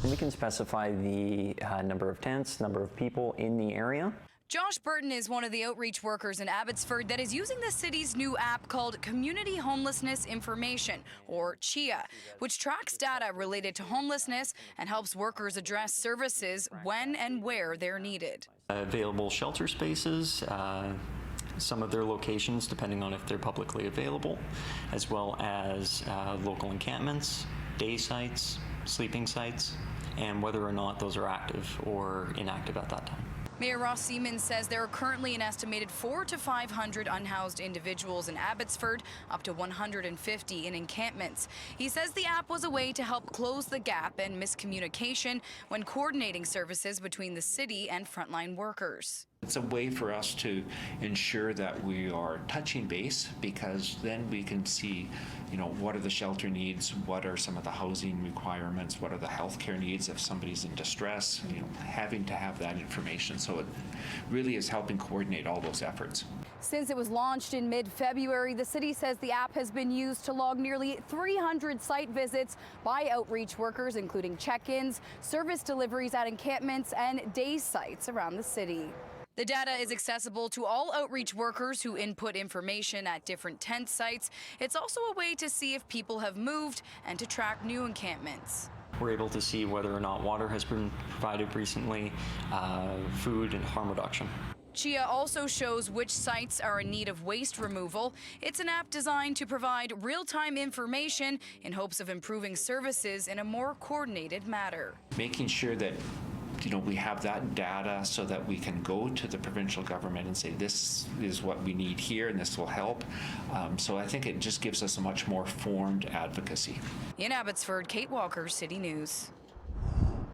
We can specify the number of tents, number of people in the area. Josh Burton is one of the outreach workers in Abbotsford that is using the city's new app called Community Homelessness Information, or CHIA, which tracks data related to homelessness and helps workers address services when and where they're needed. Available shelter spaces, some of their locations depending on if they're publicly available, as well as local encampments, day sites, sleeping sites, and whether or not those are active or inactive at that time. Mayor Ross Siemens says there are currently an estimated 400 to 500 unhoused individuals in Abbotsford, up to 150 in encampments. He says the app was a way to help close the gap and miscommunication when coordinating services between the city and frontline workers. It's a way for us to ensure that we are touching base, because then we can see, what are the shelter needs, what are some of the housing requirements, what are the healthcare needs if somebody's in distress, having to have that information. So it really is helping coordinate all those efforts. Since it was launched in mid-February, the city says the app has been used to log nearly 300 site visits by outreach workers, including check-ins, service deliveries at encampments, and day sites around the city. The data is accessible to all outreach workers who input information at different tent sites. It's also a way to see if people have moved and to track new encampments. We're able to see whether or not water has been provided recently, food and harm reduction. CHIA also shows which sites are in need of waste removal. It's an app designed to provide real-time information in hopes of improving services in a more coordinated manner. Making sure that we have that data so that we can go to the provincial government and say this is what we need here and this will help. So I think it just gives us a much more formed advocacy. In Abbotsford, Kate Walker, City News.